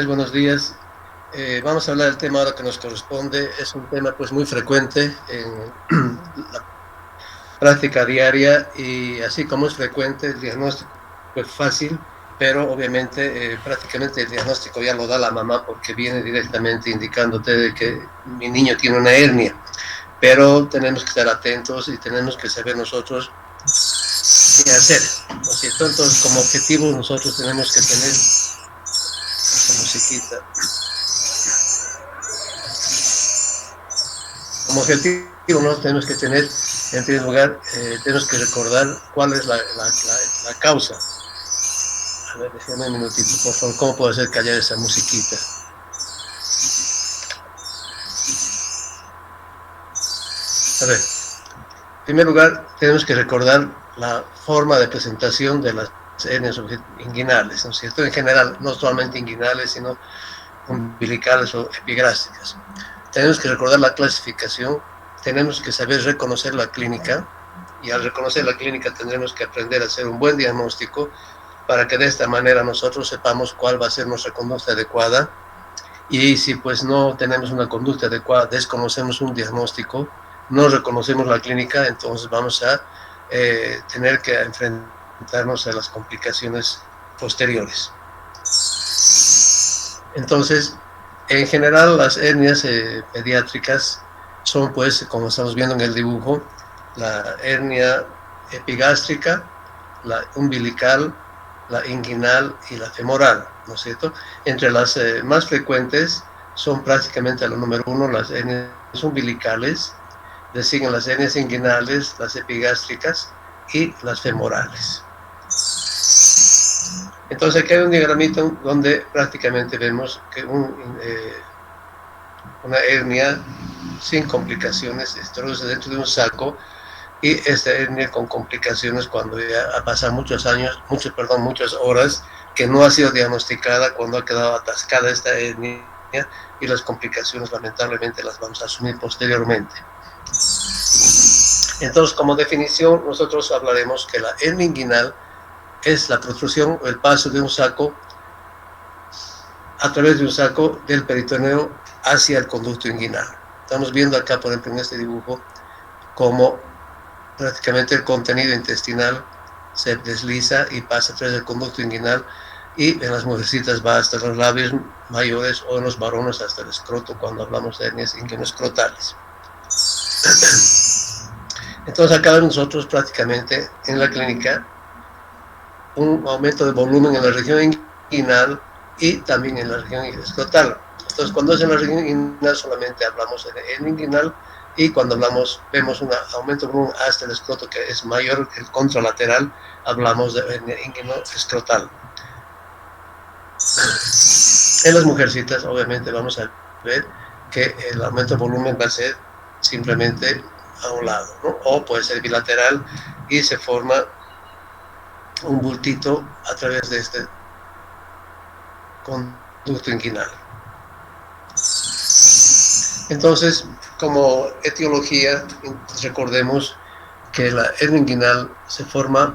Buenos días. Vamos a hablar del tema ahora que nos corresponde. Es un tema pues muy frecuente en la práctica diaria y así como es frecuente el diagnóstico es fácil, pero obviamente prácticamente el diagnóstico ya lo da la mamá porque viene directamente indicándote de que mi niño tiene una hernia, pero tenemos que estar atentos y tenemos que saber nosotros qué hacer, ¿no es cierto? Entonces como objetivo nosotros tenemos que tener esta musiquita. Como objetivo no tenemos que tener, en primer lugar, tenemos que recordar cuál es la causa. A ver, déjame un minutito, por favor. ¿Cómo puedo hacer callar esa musiquita? A ver, en primer lugar, tenemos que recordar la forma de presentación de las hernias inguinales, ¿no es cierto? En general, no solamente inguinales, sino umbilicales o epigráficas. Tenemos que recordar la clasificación, tenemos que saber reconocer la clínica, y al reconocer la clínica tendremos que aprender a hacer un buen diagnóstico para que de esta manera nosotros sepamos cuál va a ser nuestra conducta adecuada. Y si pues no tenemos una conducta adecuada, desconocemos un diagnóstico, no reconocemos la clínica, entonces vamos a tener que enfrentarnos a las complicaciones posteriores. Entonces, en general las hernias pediátricas son pues, como estamos viendo en el dibujo, la hernia epigástrica, la umbilical, la inguinal y la femoral, ¿no es cierto? Entre las más frecuentes son prácticamente la número uno, las hernias umbilicales, le siguen las hernias inguinales, las epigástricas y las femorales. Entonces aquí hay un diagramita donde prácticamente vemos que una hernia sin complicaciones se introduce dentro de un saco, y esta hernia con complicaciones cuando ya ha pasado muchas horas que no ha sido diagnosticada, cuando ha quedado atascada esta hernia, y las complicaciones lamentablemente las vamos a asumir posteriormente. Entonces, como definición, nosotros hablaremos que la hernia inguinal es la protrusión o el paso de un saco a través de un saco del peritoneo hacia el conducto inguinal. Estamos viendo acá, por ejemplo, en este dibujo, cómo prácticamente el contenido intestinal se desliza y pasa a través del conducto inguinal, y en las mujercitas va hasta los labios mayores, o en los varones hasta el escroto cuando hablamos de hernias inguinoscrotales. Entonces acá nosotros prácticamente en la clínica un aumento de volumen en la región inguinal y también en la región escrotal. Entonces cuando es en la región inguinal solamente hablamos de hernia inguinal, y cuando vemos un aumento de volumen hasta el escroto que es mayor que el contralateral, hablamos de hernia inguinoescrotal. En las mujercitas obviamente vamos a ver que el aumento de volumen va a ser simplemente a un lado, ¿no? O puede ser bilateral y se forma un bultito a través de este conducto inguinal. Entonces, como etiología, recordemos que la hernia inguinal se forma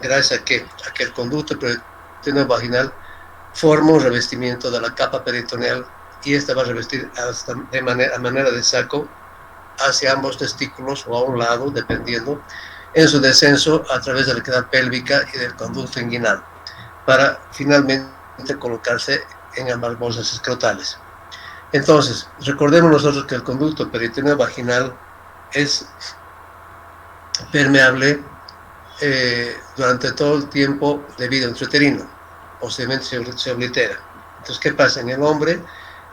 gracias a que el conducto peritoneo vaginal forma un revestimiento de la capa peritoneal, y esta va a revestir a manera de saco hacia ambos testículos o a un lado, dependiendo, en su descenso a través de la cavidad pélvica y del conducto inguinal, para finalmente colocarse en ambas bolsas escrotales. Entonces, recordemos nosotros que el conducto peritoneo vaginal es permeable durante todo el tiempo de vida intrauterino, posteriormente se oblitera. Entonces, ¿qué pasa? En el hombre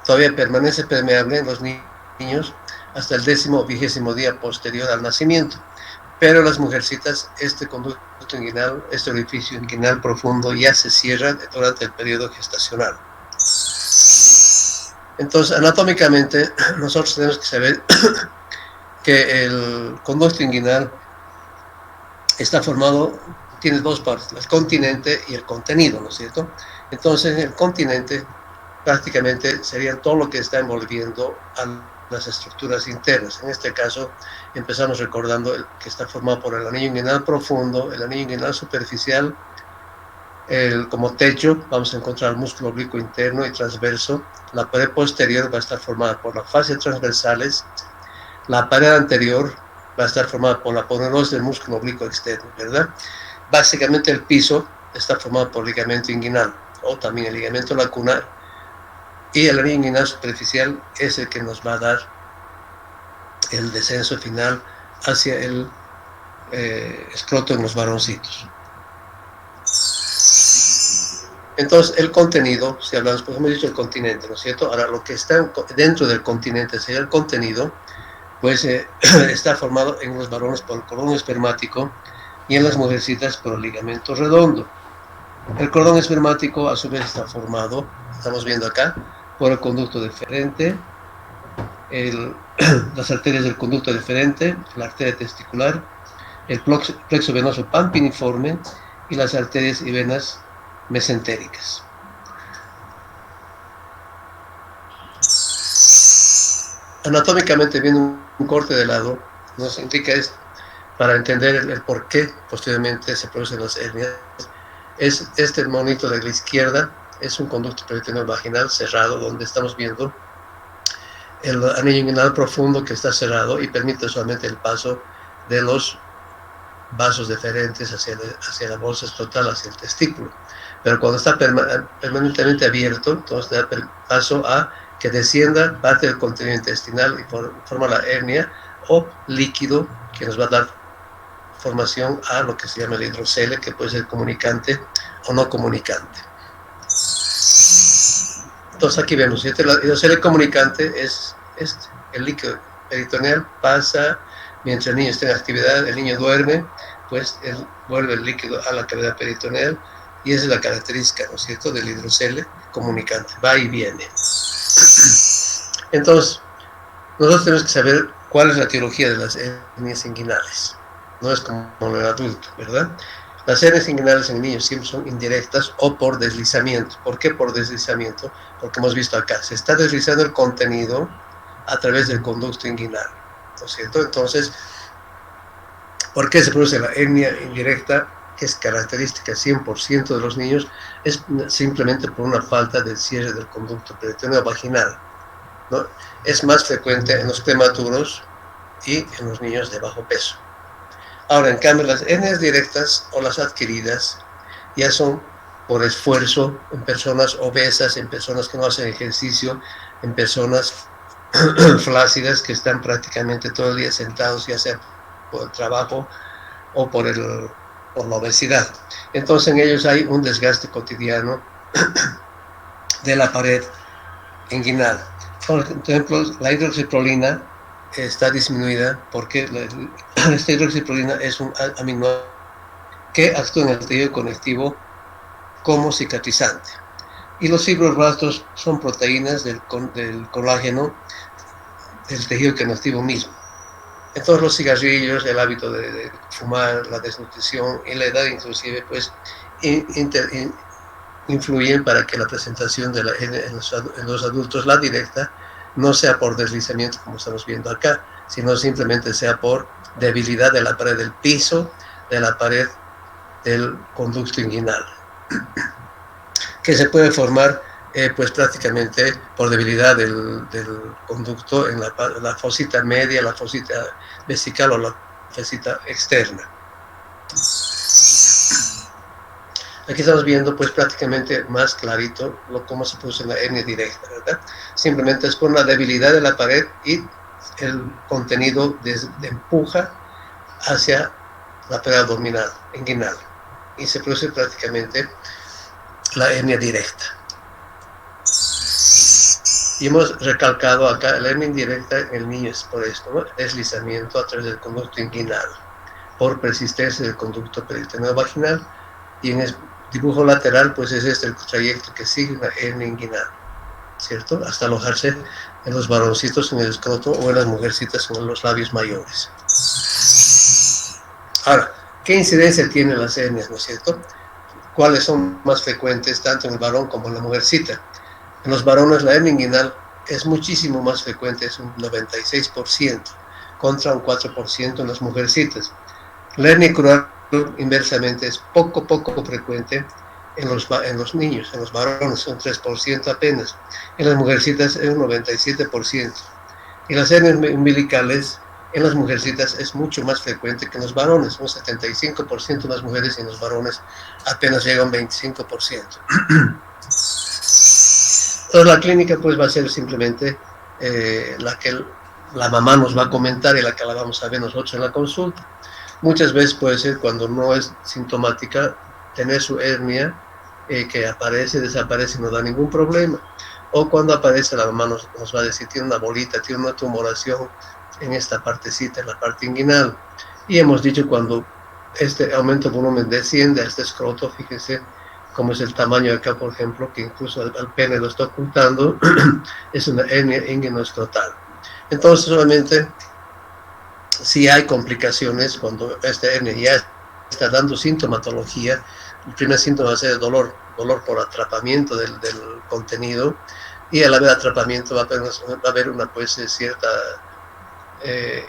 todavía permanece permeable, en los niños, hasta el 10º o 20º día posterior al nacimiento, pero en las mujercitas este conducto inguinal, este orificio inguinal profundo, ya se cierra durante el periodo gestacional. Entonces, anatómicamente, nosotros tenemos que saber que el conducto inguinal está formado, tiene dos partes, el continente y el contenido, ¿no es cierto? Entonces, el continente prácticamente sería todo lo que está envolviendo a las estructuras internas. En este caso, empezamos recordando que está formado por el anillo inguinal profundo, el anillo inguinal superficial, como techo vamos a encontrar el músculo oblicuo interno y transverso. La pared posterior va a estar formada por las fascias transversales. La pared anterior va a estar formada por la ponerosis del músculo oblicuo externo, ¿verdad? Básicamente el piso está formado por ligamento inguinal o también el ligamento lacunar, y el anillo inguinal superficial es el que nos va a dar el descenso final hacia el escroto en los varoncitos. Entonces, el contenido, si hablamos, pues hemos dicho el continente, ¿no es cierto? Ahora, lo que está dentro del continente, sería el contenido, pues está formado en los varones por el cordón espermático y en las mujercitas por el ligamento redondo. El cordón espermático, a su vez, está formado, estamos viendo acá, por el conducto deferente, las arterias del conducto deferente, la arteria testicular, el plexo venoso pampiniforme y las arterias y venas mesentéricas. Anatómicamente, viendo un corte de lado, nos indica esto, para entender el por qué posteriormente se producen las hernias. Es este monito de la izquierda, es un conducto peritoneal vaginal cerrado, donde estamos viendo el anillo inguinal profundo que está cerrado y permite solamente el paso de los vasos deferentes hacia la bolsa escrotal, hacia el testículo. Pero cuando está permanentemente abierto, entonces da paso a que descienda parte del contenido intestinal y forma la hernia o líquido que nos va a dar formación a lo que se llama el hidrocele, que puede ser comunicante o no comunicante. Entonces aquí vemos, el hidrocele comunicante es este, el líquido peritoneal pasa mientras el niño está en actividad, el niño duerme, pues él vuelve el líquido a la cavidad peritoneal, y esa es la característica, ¿no es cierto?, del hidrocele comunicante, va y viene. Entonces, nosotros tenemos que saber cuál es la etiología de las hernias inguinales. No es como en el adulto, ¿verdad? Las hernias inguinales en el niño siempre son indirectas o por deslizamiento. ¿Por qué por deslizamiento? Porque hemos visto acá, se está deslizando el contenido a través del conducto inguinal, ¿no es cierto? Entonces, ¿por qué se produce la hernia indirecta? Que es característica 100% de los niños, es simplemente por una falta del cierre del conducto peritoneo vaginal, ¿no? Es más frecuente en los prematuros y en los niños de bajo peso. Ahora, en cambio, las hernias directas o las adquiridas ya son por esfuerzo en personas obesas, en personas que no hacen ejercicio, en personas flácidas que están prácticamente todo el día sentados, ya sea por el trabajo o por la obesidad. Entonces en ellos hay un desgaste cotidiano de la pared inguinal. Por ejemplo, la hidroxiprolina está disminuida porque esta hidroxiprolina es un aminoácido que actúa en el tejido conectivo como cicatrizante. Y los fibroblastos son proteínas del colágeno del tejido conectivo mismo. Entonces los cigarrillos, el hábito de fumar, la desnutrición y la edad inclusive, pues influyen para que la presentación de en los adultos, la directa, no sea por deslizamiento como estamos viendo acá, sino simplemente sea por debilidad de la pared del piso, de la pared del conducto inguinal, que se puede formar pues prácticamente por debilidad del conducto en la fosita media, la fosita vesical o la fosita externa. Aquí estamos viendo pues prácticamente más clarito cómo se produce la hernia directa, ¿verdad? Simplemente es por una debilidad de la pared y el contenido empuja hacia la pared abdominal, inguinal, y se produce prácticamente la hernia directa. Y hemos recalcado acá, la hernia indirecta en el niño es por esto, ¿no? Deslizamiento a través del conducto inguinal, por persistencia del conducto peritoneo vaginal, y en el dibujo lateral, pues es este el trayecto que sigue una hernia inguinal, ¿cierto? Hasta alojarse en los varoncitos en el escroto o en las mujercitas en los labios mayores. Ahora, ¿qué incidencia tienen las hernias, no es cierto? ¿Cuáles son más frecuentes tanto en el varón como en la mujercita? En los varones la hernia inguinal es muchísimo más frecuente, es un 96%, contra un 4% en las mujercitas. La hernia crural inversamente es poco frecuente en los niños, en los varones, un 3% apenas. En las mujercitas es un 97%. Y las hernias umbilicales en las mujercitas es mucho más frecuente que en los varones, un 75% en las mujeres y en los varones apenas llega a un 25%. Entonces la clínica pues va a ser simplemente la que la mamá nos va a comentar y la que la vamos a ver nosotros en la consulta. Muchas veces puede ser cuando no es sintomática, tener su hernia que aparece, desaparece y no da ningún problema. O cuando aparece la mamá nos va a decir, tiene una bolita, tiene una tumoración en esta partecita, en la parte inguinal. Y hemos dicho cuando este aumento de volumen desciende a este escroto, fíjense cómo es el tamaño acá, por ejemplo, que incluso al pene lo está ocultando, es una hernia inguinoescrotal. Entonces, solamente si hay complicaciones cuando esta hernia ya está dando sintomatología, el primer síntoma va a ser el dolor por atrapamiento del contenido, y al haber atrapamiento va a haber una pues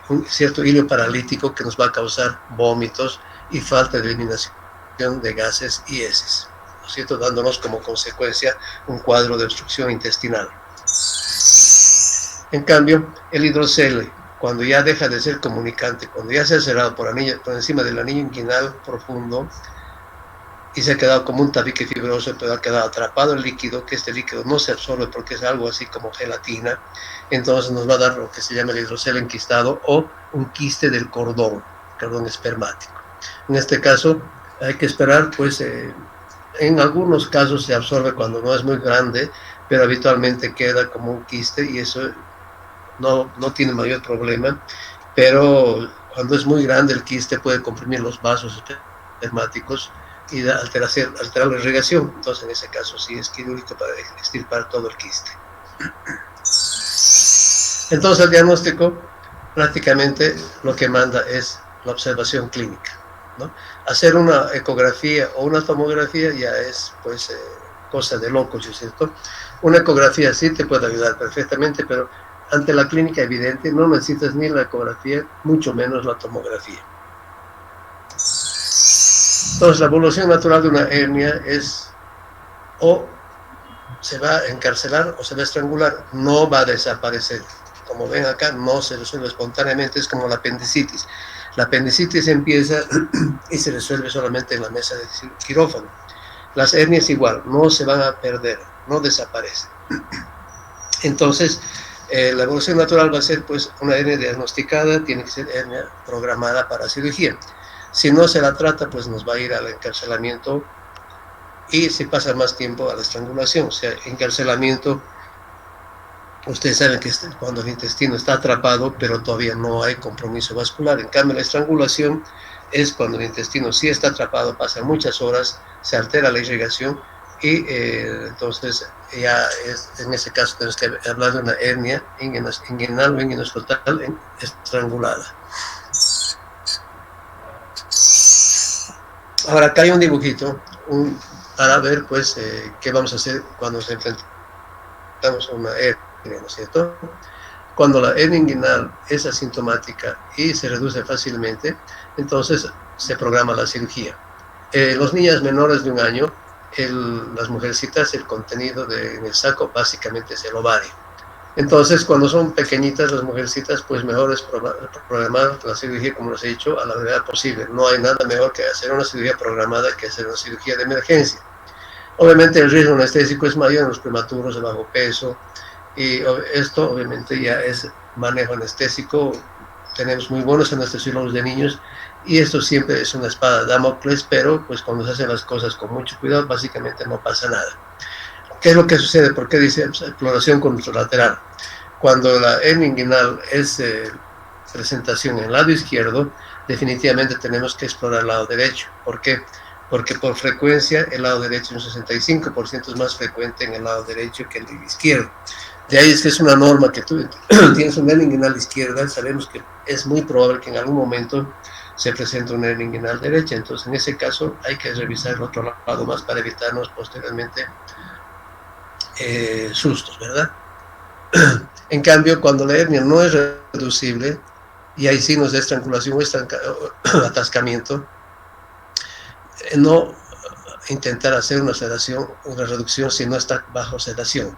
un cierto hilo paralítico que nos va a causar vómitos y falta de eliminación de gases y heces, ¿no es cierto?, dándonos como consecuencia un cuadro de obstrucción intestinal. En cambio, el hidrocele, cuando ya deja de ser comunicante, cuando ya se ha cerrado por encima del anillo inguinal profundo y se ha quedado como un tabique fibroso, pero ha quedado atrapado el líquido, que este líquido no se absorbe porque es algo así como gelatina, entonces nos va a dar lo que se llama el hidrocele enquistado o un quiste del cordón espermático. En este caso hay que esperar, pues en algunos casos se absorbe cuando no es muy grande, pero habitualmente queda como un quiste y eso no tiene mayor problema, pero cuando es muy grande el quiste puede comprimir los vasos espermáticos y alterar la irrigación. Entonces en ese caso sí es quirúrgico para extirpar todo el quiste. Entonces el diagnóstico prácticamente lo que manda es la observación clínica, ¿no? Hacer una ecografía o una tomografía ya es pues cosa de locos, ¿no es cierto? Una ecografía sí te puede ayudar perfectamente, pero ante la clínica evidente no necesitas ni la ecografía, mucho menos la tomografía. Entonces la evolución natural de una hernia es o se va a encarcelar o se va a estrangular, no va a desaparecer. Como ven acá, no se resuelve espontáneamente, es como la apendicitis. La apendicitis empieza y se resuelve solamente en la mesa de quirófano. Las hernias igual, no se van a perder, no desaparecen. Entonces, la evolución natural va a ser pues una hernia diagnosticada, tiene que ser hernia programada para cirugía. Si no se la trata, pues nos va a ir al encarcelamiento y si pasa más tiempo a la estrangulación. O sea, encarcelamiento, ustedes saben que cuando el intestino está atrapado, pero todavía no hay compromiso vascular. En cambio, la estrangulación es cuando el intestino sí está atrapado, pasan muchas horas, se altera la irrigación y entonces ya en ese caso tenemos que hablar de una hernia inguinal o inguinoescrotal estrangulada. Ahora acá hay un dibujito para ver pues qué vamos a hacer cuando nos enfrentamos a una hernia, ¿no es cierto? Cuando la hernia inguinal es asintomática y se reduce fácilmente, entonces se programa la cirugía. Los niños menores de 1 año, las mujercitas, el contenido en el saco básicamente es el ovario. Entonces, cuando son pequeñitas las mujercitas, pues mejor es programar la cirugía, como les he dicho, a la brevedad posible. No hay nada mejor que hacer una cirugía programada que hacer una cirugía de emergencia. Obviamente el riesgo anestésico es mayor en los prematuros de bajo peso, y esto obviamente ya es manejo anestésico. Tenemos muy buenos anestesiólogos de niños y esto siempre es una espada de Damocles, pero pues cuando se hacen las cosas con mucho cuidado, básicamente no pasa nada. ¿Qué es lo que sucede? ¿Por qué dice exploración contralateral? Cuando la hernia inguinal es presentación en el lado izquierdo, definitivamente tenemos que explorar el lado derecho. ¿Por qué? Porque por frecuencia el lado derecho, un 65% es más frecuente en el lado derecho que el izquierdo. De ahí es que es una norma que tú tienes una hernia inguinal izquierda, sabemos que es muy probable que en algún momento se presente una hernia inguinal derecha, entonces en ese caso hay que revisar el otro lado más para evitarnos posteriormente sustos, ¿verdad? En cambio, cuando la hernia no es reducible y hay signos de estrangulación o atascamiento, no intentar hacer una sedación, una reducción si no está bajo sedación.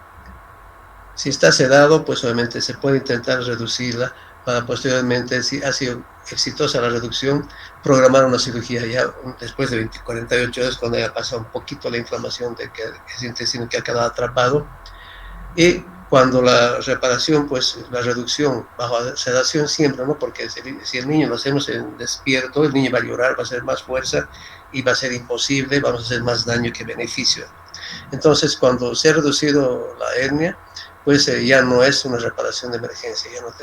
Si está sedado, pues obviamente se puede intentar reducirla para posteriormente, si ha sido exitosa la reducción, programar una cirugía ya después de 48 horas, cuando haya pasado un poquito la inflamación de que ese intestino que ha quedado atrapado. Y cuando la reparación, pues la reducción bajo sedación siempre, ¿no? Porque si el niño lo hacemos en despierto, el niño va a llorar, va a hacer más fuerza y va a ser imposible, vamos a hacer más daño que beneficio. Entonces, cuando se ha reducido la hernia, pues ya no es una reparación de emergencia, ya no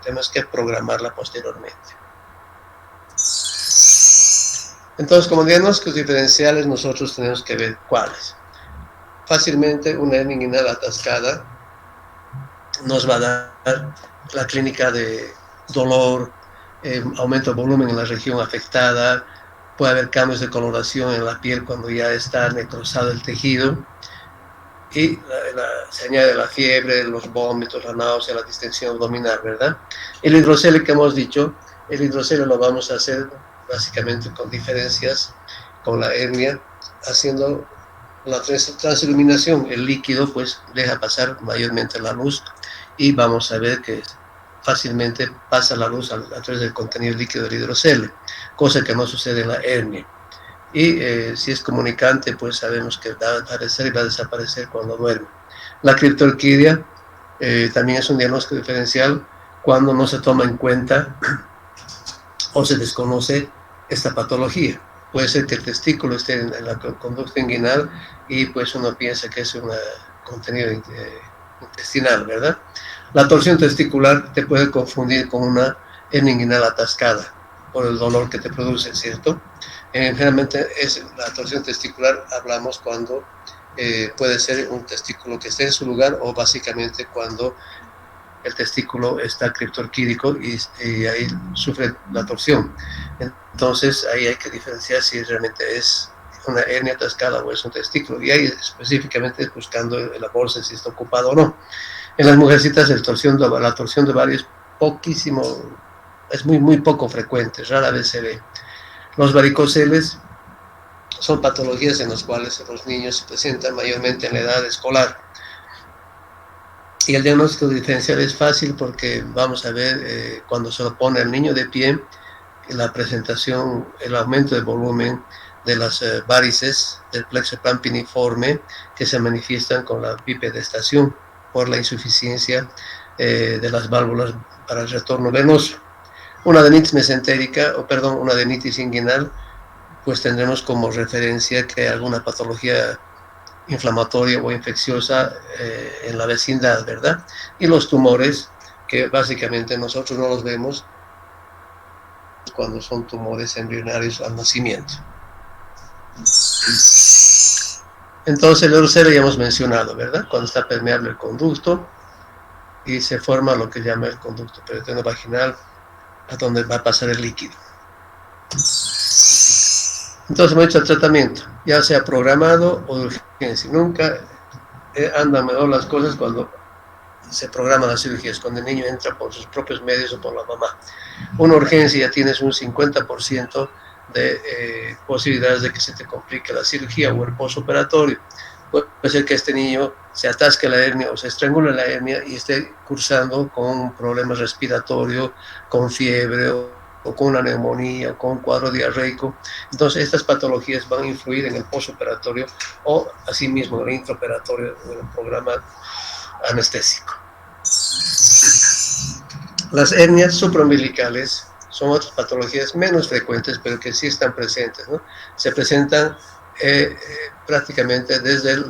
tenemos que programarla posteriormente. Entonces, como diagnósticos diferenciales, nosotros tenemos que ver cuáles. Fácilmente una hernia inguinal atascada nos va a dar la clínica de dolor, aumento de volumen en la región afectada, puede haber cambios de coloración en la piel cuando ya está necrosado el tejido, y se añade la fiebre, los vómitos, la náusea, la distensión abdominal, ¿verdad? El hidrocele que hemos dicho, el hidrocele lo vamos a hacer básicamente con diferencias con la hernia, haciendo la transiluminación. El líquido pues deja pasar mayormente la luz y vamos a ver que fácilmente pasa la luz a través del contenido líquido del hidrocele, cosa que no sucede en la hernia. Y si es comunicante, pues sabemos que va a aparecer y va a desaparecer cuando duerme. La criptorquidia también es un diagnóstico diferencial cuando no se toma en cuenta o se desconoce esta patología. Puede ser que el testículo esté en la conducta inguinal y pues uno piensa que es un contenido intestinal, ¿verdad? La torsión testicular te puede confundir con una hernia inguinal atascada por el dolor que te produce, ¿cierto? Generalmente es la torsión testicular, hablamos cuando puede ser un testículo que esté en su lugar o básicamente cuando el testículo está criptorquídico y ahí sufre la torsión. Entonces ahí hay que diferenciar si realmente es una hernia atascada o es un testículo, y ahí específicamente buscando la bolsa si está ocupado o no. En las mujercitas la torsión de ovario es poquísimo, es muy poco frecuente, rara vez se ve. Los varicoceles son patologías en las cuales los niños se presentan mayormente en la edad escolar. Y el diagnóstico diferencial es fácil porque vamos a ver cuando se lo pone al niño de pie, la presentación, el aumento de volumen de las varices del plexo pampiniforme que se manifiestan con la bipedestación por la insuficiencia de las válvulas para el retorno venoso. Una adenitis mesentérica, una adenitis inguinal, pues tendremos como referencia que hay alguna patología inflamatoria o infecciosa en la vecindad, ¿verdad? Y los tumores, que básicamente nosotros no los vemos cuando son tumores embrionarios al nacimiento. Entonces el hidrocele ya hemos mencionado, ¿verdad? Cuando está permeable el conducto y se forma lo que llama el conducto peritoneo vaginal, a donde va a pasar el líquido. Entonces hemos hecho el tratamiento, ya sea programado o de urgencia. Nunca andan mejor las cosas cuando se programan las cirugías, cuando el niño entra por sus propios medios o por la mamá. Una urgencia ya tienes un 50% de posibilidades de que se te complique la cirugía o el postoperatorio. Puede ser que este niño se atasque la hernia o se estrangule la hernia y esté cursando con un problema respiratorio, con fiebre o con una neumonía o con un cuadro diarreico. Entonces estas patologías van a influir en el postoperatorio o asimismo en el intraoperatorio, en el programa anestésico. Las hernias supraumbilicales son otras patologías menos frecuentes, pero que sí están presentes, ¿no? Se presentan prácticamente desde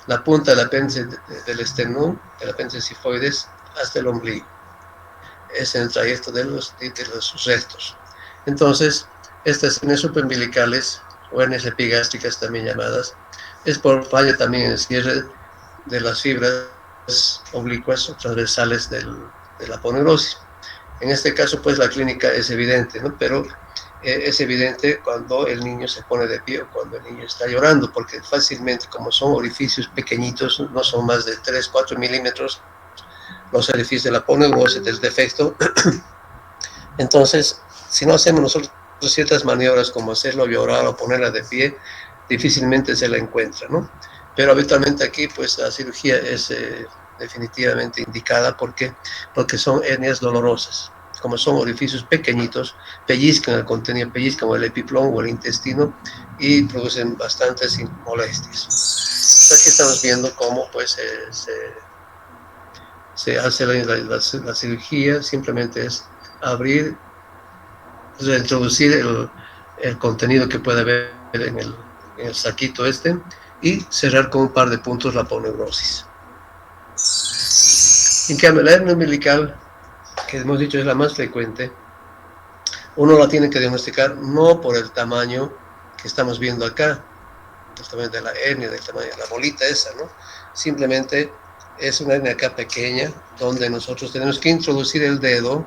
la punta del apéndice del esternón, del apéndice sifoides, hasta el ombligo. Es en el trayecto de los rectos. Entonces, estas hernias supraumbilicales, o hernias epigástricas también llamadas, es por falla también en el cierre de las fibras oblicuas o transversales de la aponeurosis. En este caso, pues la clínica es evidente, ¿no? Pero es evidente cuando el niño se pone de pie o cuando el niño está llorando, porque fácilmente, como son orificios pequeñitos, no son más de 3-4 milímetros, los orificios de la aponeurosis, del defecto. Entonces, si no hacemos nosotros ciertas maniobras como hacerlo llorar o ponerla de pie, difícilmente se la encuentra, ¿no? Pero habitualmente aquí, pues la cirugía es definitivamente indicada porque son hernias dolorosas. Como son orificios pequeñitos, pellizcan el contenido, pellizcan el epiplón o el intestino y producen bastantes molestias. Aquí estamos viendo cómo pues se hace la cirugía, simplemente es abrir, reintroducir el contenido que puede haber en el saquito este y cerrar con un par de puntos la aponeurosis. En cambio, la hernia umbilical, que hemos dicho es la más frecuente, uno la tiene que diagnosticar no por el tamaño que estamos viendo acá, el tamaño de la hernia, del tamaño de la bolita esa, ¿no? Simplemente es una hernia acá pequeña, donde nosotros tenemos que introducir el dedo,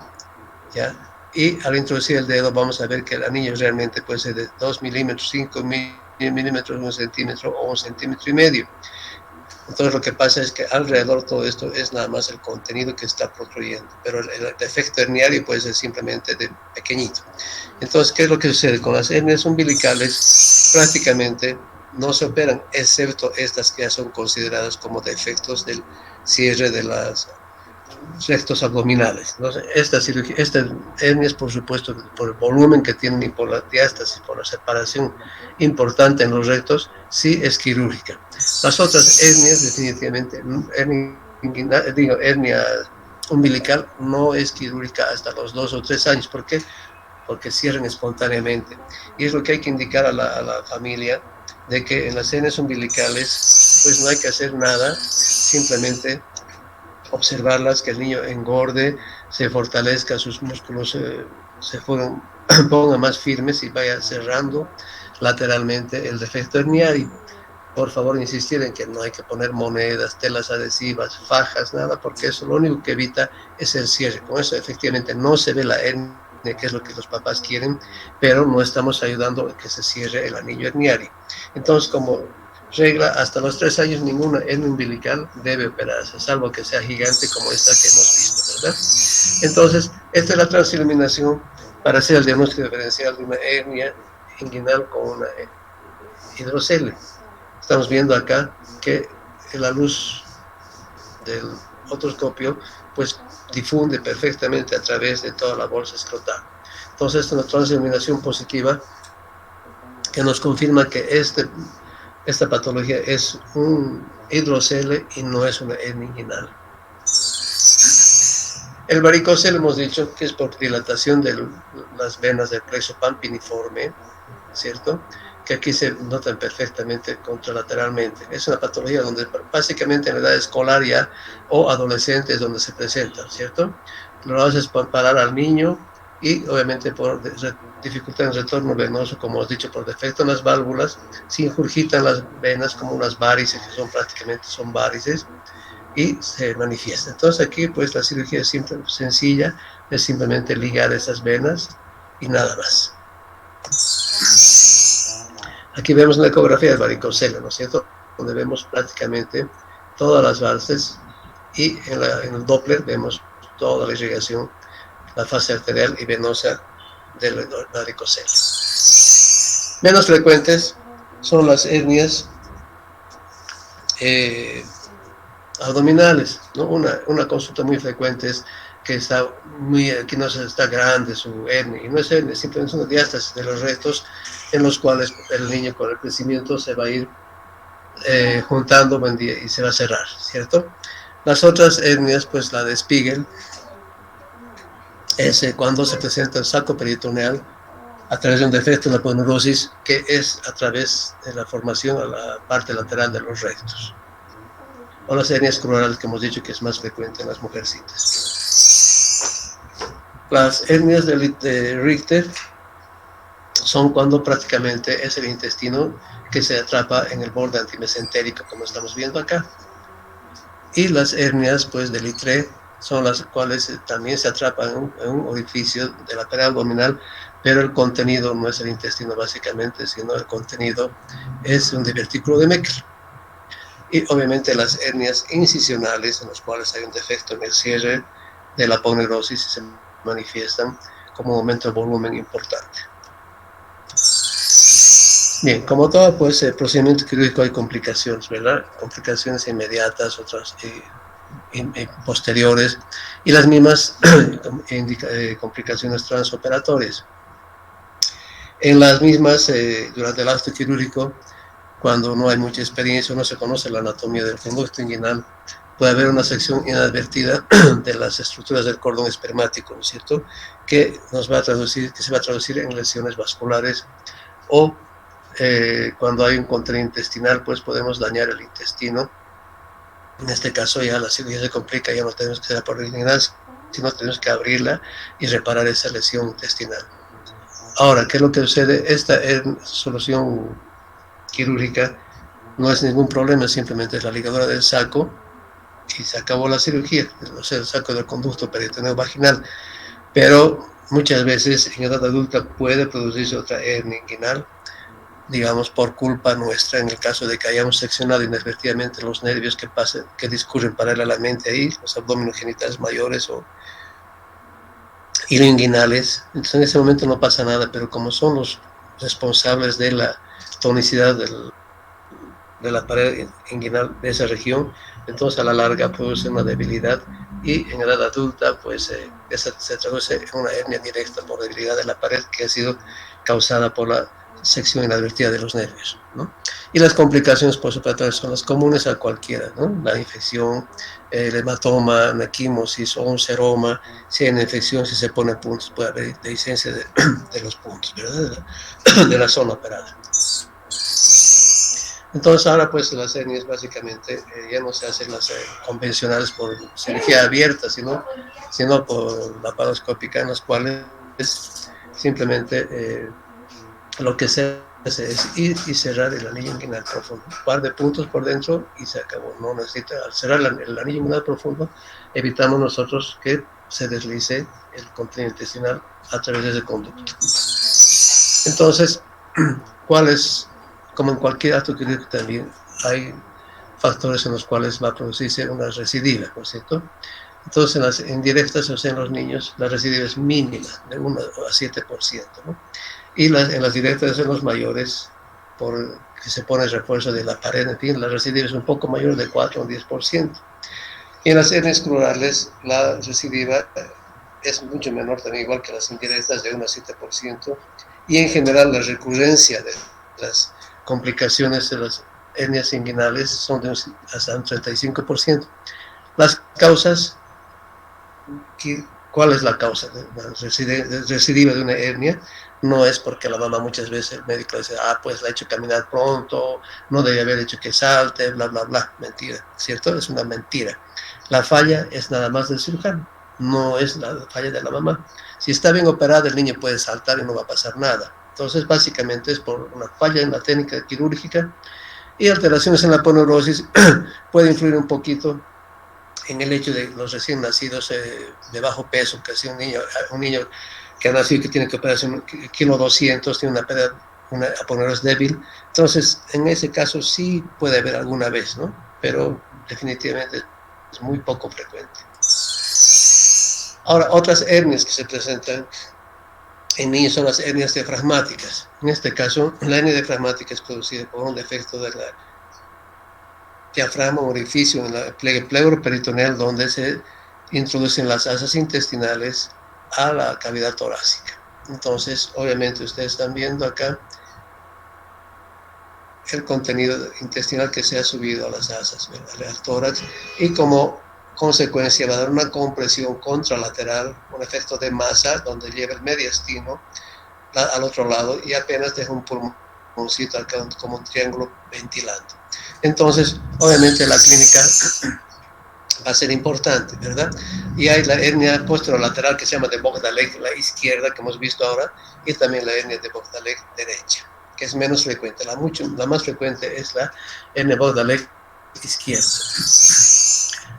¿ya? Y al introducir el dedo vamos a ver que el anillo realmente puede ser de 2 milímetros, 5 milímetros, 1 centímetro o 1,5 centímetros. Entonces lo que pasa es que alrededor de todo esto es nada más el contenido que está protrudiendo, pero el defecto herniario puede ser simplemente de pequeñito. Entonces, ¿qué es lo que sucede? Con las hernias umbilicales prácticamente no se operan, excepto estas que ya son consideradas como defectos del cierre de las rectos abdominales. Entonces, estas hernias, por supuesto, por el volumen que tienen y por la diástasis, por la separación importante en los rectos, sí es quirúrgica. Las otras hernias, definitivamente, hernia umbilical no es quirúrgica hasta los 2 o 3 años. ¿Por qué? Porque cierran espontáneamente. Y es lo que hay que indicar a la familia, de que en las hernias umbilicales, pues no hay que hacer nada, simplemente observarlas, que el niño engorde, se fortalezca, sus músculos se pongan más firmes y vaya cerrando lateralmente el defecto herniario. Por favor, insistir en que no hay que poner monedas, telas adhesivas, fajas, nada, porque eso lo único que evita es el cierre. Con eso efectivamente no se ve la hernia, que es lo que los papás quieren, pero no estamos ayudando a que se cierre el anillo herniario. Entonces, como regla, hasta los 3 años ninguna hernia umbilical debe operarse, salvo que sea gigante como esta que hemos visto, ¿verdad? Entonces, esta es la transiluminación para hacer el diagnóstico diferencial de una hernia inguinal con una hidrocele. Estamos viendo acá que la luz del otoscopio pues difunde perfectamente a través de toda la bolsa escrotal. Entonces, esta es una transiluminación positiva que nos confirma que esta patología es un hidrocele y no es una hernia inguinal. El varicocele hemos dicho que es por dilatación de las venas del plexo pampiniforme, ¿cierto? Que aquí se notan perfectamente contralateralmente. Es una patología donde básicamente en la edad escolar ya o adolescente es donde se presenta, ¿cierto? Lo haces parar al niño y obviamente por dificultad en el retorno venoso, como has dicho, por defecto en las válvulas, se ingurgitan las venas como unas varices, que prácticamente son varices, y se manifiesta. Entonces aquí pues la cirugía es simple, sencilla, es simplemente ligar esas venas y nada más. Aquí vemos una ecografía del varicocele, ¿no es cierto? Donde vemos prácticamente todas las válvulas y en el Doppler vemos toda la irrigación, la fase arterial y venosa del varicocele. Menos frecuentes son las hernias abdominales, ¿no? Una consulta muy frecuente es que aquí no está grande su hernia, y no es hernia, simplemente es una diástasis de los rectos en los cuales el niño con el crecimiento se va a ir juntando y se va a cerrar, ¿cierto? Las otras hernias, pues la de Spiegel, es cuando se presenta el saco peritoneal a través de un defecto de la aponeurosis, que es a través de la formación a la parte lateral de los rectos. O las hernias cruorales, que hemos dicho que es más frecuente en las mujercitas. Las hernias de Richter son cuando prácticamente es el intestino que se atrapa en el borde antimesentérico, como estamos viendo acá. Y las hernias pues de Littré son las cuales también se atrapan en un orificio de la pared abdominal, pero el contenido no es el intestino básicamente, sino el contenido es un divertículo de Meckel. Y obviamente las hernias incisionales, en las cuales hay un defecto en el cierre de la aponeurosis, se manifiestan como un aumento de volumen importante. Bien, como todo, pues, el procedimiento quirúrgico hay complicaciones, ¿verdad? Complicaciones inmediatas, otras posteriores, y las mismas complicaciones transoperatorias. En las mismas, durante el acto quirúrgico, cuando no hay mucha experiencia, no se conoce la anatomía del conducto inguinal, puede haber una sección inadvertida de las estructuras del cordón espermático, ¿no es cierto?, que se va a traducir en lesiones vasculares, o cuando hay un contenido intestinal, pues podemos dañar el intestino. En este caso ya la cirugía se complica, ya no tenemos que hacer por inguinal, sino tenemos que abrirla y reparar esa lesión intestinal. Ahora, ¿qué es lo que sucede? Esta solución quirúrgica no es ningún problema, simplemente es la ligadura del saco y se acabó la cirugía, o sea, el saco del conducto peritoneo vaginal. Pero muchas veces en edad adulta puede producirse otra hernia inguinal, digamos, por culpa nuestra, en el caso de que hayamos seccionado inadvertidamente los nervios que discurren paralelamente ahí, los abdominogenitales mayores o inguinales. Entonces en ese momento no pasa nada, pero como son los responsables de la tonicidad de la pared inguinal de esa región, entonces a la larga produce una debilidad, y en edad adulta pues esa se traduce en una hernia directa por debilidad de la pared que ha sido causada por la sección inadvertida de los nervios, ¿no? Y las complicaciones postoperatorias son las comunes a cualquiera, ¿no? La infección, el hematoma, una quimosis o un seroma. Si hay una infección, si se pone puntos, puede haber dehiscencia de los puntos, ¿verdad? De la zona operada. Entonces ahora pues las hernias básicamente ya no se hacen las convencionales por cirugía abierta, sino por laparoscópica, en las cuales simplemente lo que se hace es ir y cerrar el anillo inguinal profundo, un par de puntos por dentro y se acabó. No necesita, al cerrar el anillo inguinal profundo, evitamos nosotros que se deslice el contenido intestinal a través de ese conducto. Entonces, ¿cuáles? Como en cualquier acto quirúrgico también hay factores en los cuales va a producirse una recidiva, ¿no es cierto? Entonces, en las indirectas, o sea, en los niños, la recidiva es mínima, de 1 a 7%, ¿no? Y en las directas en los mayores, por que se pone el refuerzo de la pared, en fin, la recidiva es un poco mayor, de 4 o 10%. Y en las hernias crurales, la recidiva es mucho menor, también igual que las indirectas, de 1 a 7%. Y en general, la recurrencia de las complicaciones de las hernias inguinales son de hasta un 35%. Las causas, ¿cuál es la causa de la recidiva de una hernia? No es porque la mamá, muchas veces el médico dice, pues la ha hecho caminar pronto, no debe haber hecho que salte, bla, bla, bla. Mentira, ¿cierto? Es una mentira. La falla es nada más del cirujano, no es la falla de la mamá. Si está bien operada, el niño puede saltar y no va a pasar nada. Entonces, básicamente es por una falla en la técnica quirúrgica, y alteraciones en la poneurosis puede influir un poquito en el hecho de los recién nacidos de bajo peso, que si un niño que ha nacido y que tiene que operarse 1,2 kilos, tiene una aponeurosis débil. Entonces, en ese caso sí puede haber alguna vez, ¿no? Pero definitivamente es muy poco frecuente. Ahora, otras hernias que se presentan en niños son las hernias diafragmáticas. En este caso, la hernia diafragmática es producida por un defecto de la diafragma, orificio en la pliegue pleuroperitoneal, donde se introducen las asas intestinales a la cavidad torácica. Entonces, obviamente, ustedes están viendo acá el contenido intestinal que se ha subido a las asas, al tórax, y como consecuencia va a dar una compresión contralateral, un efecto de masa, donde lleva el mediastino al otro lado y apenas deja un pulmoncito acá como un triángulo ventilando. Entonces, obviamente la clínica va a ser importante, ¿verdad? Y hay la hernia posterolateral que se llama de Bogdalek, la izquierda, que hemos visto ahora, y también la hernia de Bogdalek derecha, que es menos frecuente. La más frecuente es la hernia Bogdalek izquierda.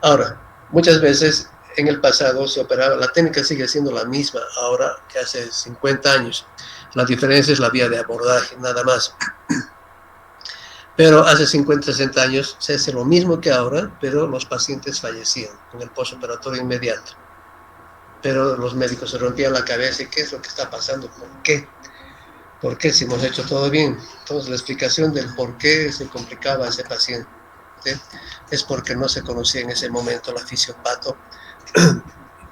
Ahora, muchas veces en el pasado se operaba, la técnica sigue siendo la misma ahora que hace 50 años. La diferencia es la vía de abordaje, nada más. Pero hace 50, 60 años se hace lo mismo que ahora, pero los pacientes fallecían en el postoperatorio inmediato. Pero los médicos se rompían la cabeza, ¿y qué es lo que está pasando? ¿Por qué? ¿Por qué? Si hemos hecho todo bien. Entonces, la explicación del por qué se complicaba a ese paciente es porque no se conocía en ese momento la fisiopato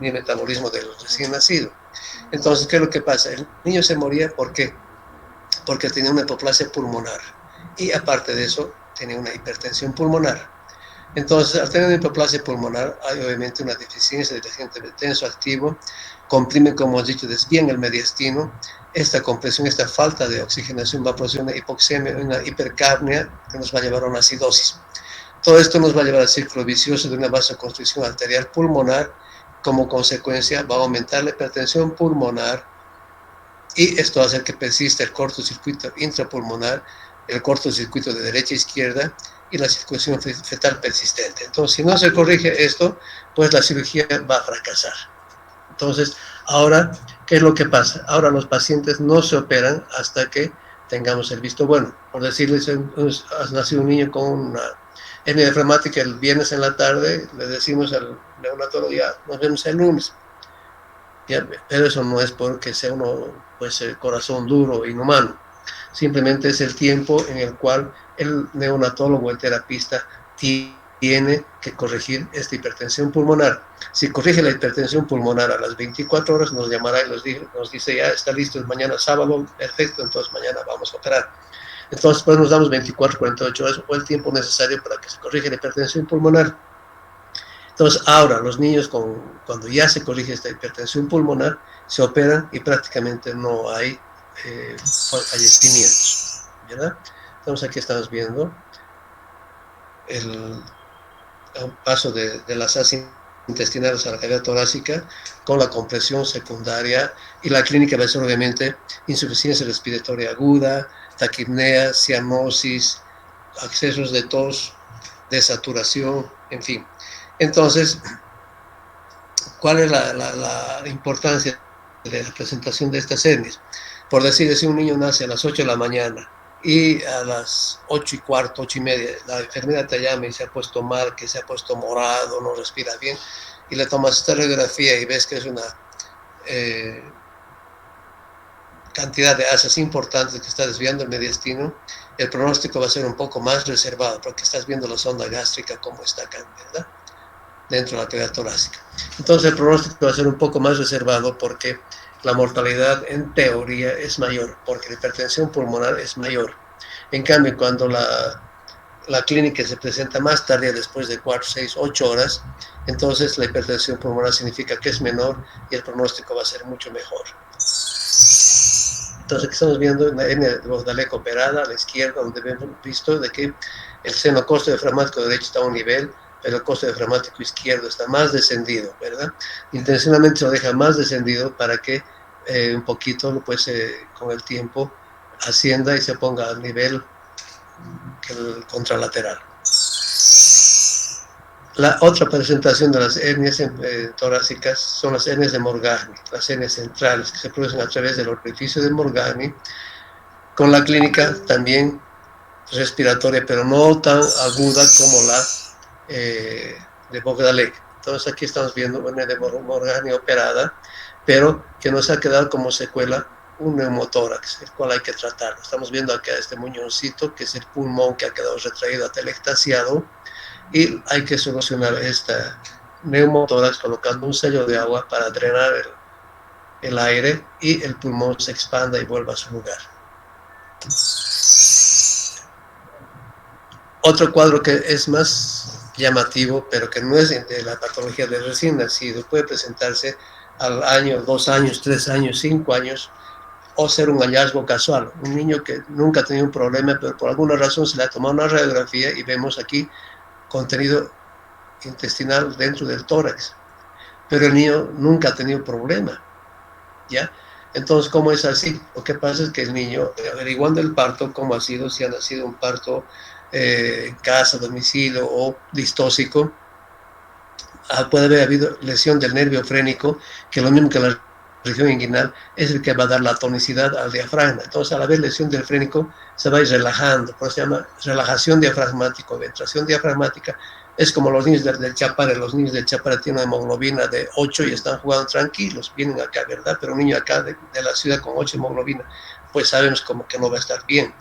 ni el metabolismo del recién nacido. Entonces, ¿qué es lo que pasa? El niño se moría, ¿por qué? Porque tenía una hipoplasia pulmonar y aparte de eso tenía una hipertensión pulmonar. Entonces, al tener una hipoplasia pulmonar hay obviamente una deficiencia del agente tensoactivo, comprime, como hemos dicho, desvían el mediastino. Esta compresión, esta falta de oxigenación va a producir una hipoxemia, una hipercapnia que nos va a llevar a una acidosis. Todo esto nos va a llevar al círculo vicioso de una vasoconstricción arterial pulmonar. Como consecuencia va a aumentar la hipertensión pulmonar y esto va a hacer que persista el cortocircuito intrapulmonar, el cortocircuito de derecha a izquierda y la circulación fetal persistente. Entonces, si no se corrige esto, pues la cirugía va a fracasar. Entonces, ahora, ¿qué es lo que pasa? Ahora los pacientes no se operan hasta que tengamos el visto bueno. Por decirles, ha nacido un niño con una hernia diafragmática el viernes en la tarde, le decimos al neonatólogo, ya, nos vemos el lunes. Ya, pero eso no es porque sea uno, pues, el corazón duro, inhumano. Simplemente es el tiempo en el cual el neonatólogo, el terapista, tiene que corregir esta hipertensión pulmonar. Si corrige la hipertensión pulmonar a las 24 horas, nos llamará y nos dice, ya está listo, es mañana sábado, perfecto, entonces mañana vamos a operar. Entonces, pues nos damos 24, 48 horas o el tiempo necesario para que se corrija la hipertensión pulmonar. Entonces, ahora los niños cuando ya se corrige esta hipertensión pulmonar, se operan y prácticamente no hay fallecimientos, ¿verdad? Entonces aquí estamos viendo el paso de las asas intestinales a la cavidad torácica con la compresión secundaria, y la clínica va a ser obviamente insuficiencia respiratoria aguda, taquipnea, cianosis, accesos de tos, desaturación, en fin. Entonces, ¿cuál es la importancia de la presentación de estas hernias? Por decir, si un niño nace a las 8 de la mañana y a las 8:15, 8:30, la enfermera te llama y se ha puesto mal, que se ha puesto morado, no respira bien, y le tomas esta radiografía y ves que es una cantidad de asas importantes que está desviando el mediastino, el pronóstico va a ser un poco más reservado, porque estás viendo la sonda gástrica como está acá, ¿verdad?, dentro de la cavidad torácica. Entonces el pronóstico va a ser un poco más reservado porque la mortalidad en teoría es mayor, porque la hipertensión pulmonar es mayor. En cambio, cuando la clínica se presenta más tarde, después de 4, 6, 8 horas, entonces la hipertensión pulmonar significa que es menor y el pronóstico va a ser mucho mejor. Entonces aquí estamos viendo una hernia de Bordaleca operada a la izquierda, donde hemos visto de que el seno costo diafragmático derecho está a un nivel, pero el costo diafragmático izquierdo está más descendido, ¿verdad? Intencionalmente se lo deja más descendido para que un poquito, pues, con el tiempo ascienda y se ponga al nivel que el contralateral. La otra presentación de las hernias torácicas son las hernias de Morgagni, las hernias centrales que se producen a través del orificio de Morgagni, con la clínica también respiratoria, pero no tan aguda como la de Bordaleca. Entonces aquí estamos viendo una de Morgagni operada, pero que nos ha quedado como secuela un neumotórax, el cual hay que tratar. Estamos viendo acá este muñoncito, que es el pulmón que ha quedado retraído hasta el extasiado, y hay que solucionar esta neumotórax colocando un sello de agua para drenar el aire y el pulmón se expanda y vuelva a su lugar. Otro cuadro que es más llamativo, pero que no es de la patología del recién nacido, puede presentarse al año, 2 años, 3 años, 5 años, o ser un hallazgo casual. Un niño que nunca ha tenido un problema, pero por alguna razón se le ha tomado una radiografía y vemos aquí contenido intestinal dentro del tórax, pero el niño nunca ha tenido problema, ¿ya? Entonces, ¿cómo es así? Lo que pasa es que el niño, averiguando el parto, cómo ha sido, si ha nacido un parto en casa, domicilio o distóxico, puede haber habido lesión del nervio frénico, que lo mismo que la región inguinal es el que va a dar la tonicidad al diafragma. Entonces, al haber lesión del frénico, se va a ir relajando, por eso se llama relajación diafragmática, ventración diafragmática. Es como los niños del Chapare. Los niños del Chapare tienen una hemoglobina de 8 y están jugando tranquilos, vienen acá, ¿verdad? Pero un niño acá de la ciudad con 8 hemoglobina pues sabemos como que no va a estar bien.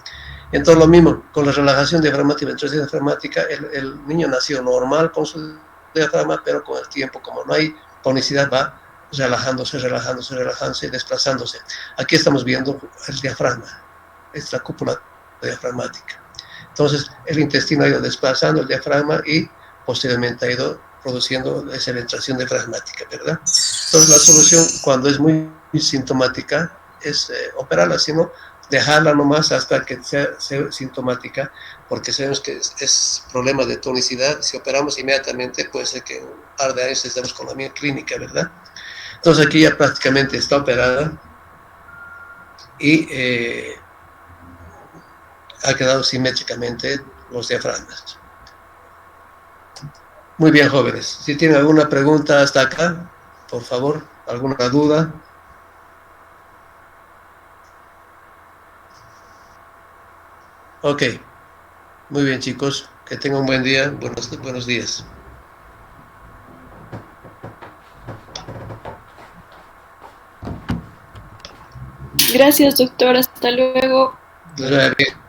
Entonces lo mismo, con la relajación diafragmática y ventilación diafragmática, el niño nació normal con su diafragma, pero con el tiempo, como no hay tonicidad, va relajándose y desplazándose. Aquí estamos viendo el diafragma, es la cúpula diafragmática. Entonces el intestino ha ido desplazando el diafragma y posteriormente ha ido produciendo esa ventilación diafragmática, ¿verdad? Entonces la solución cuando es muy sintomática es operarla, sino dejarla nomás hasta que sea sintomática, porque sabemos que es problema de tonicidad. Si operamos inmediatamente, puede ser que en un par de años estemos con la misma clínica, ¿verdad? Entonces aquí ya prácticamente está operada y ha quedado simétricamente los diafragmas. Muy bien, jóvenes. Si tienen alguna pregunta hasta acá, por favor, alguna duda. Ok. Muy bien, chicos. Que tengan un buen día. Buenos días. Gracias, doctor. Hasta luego. Les vaya bien.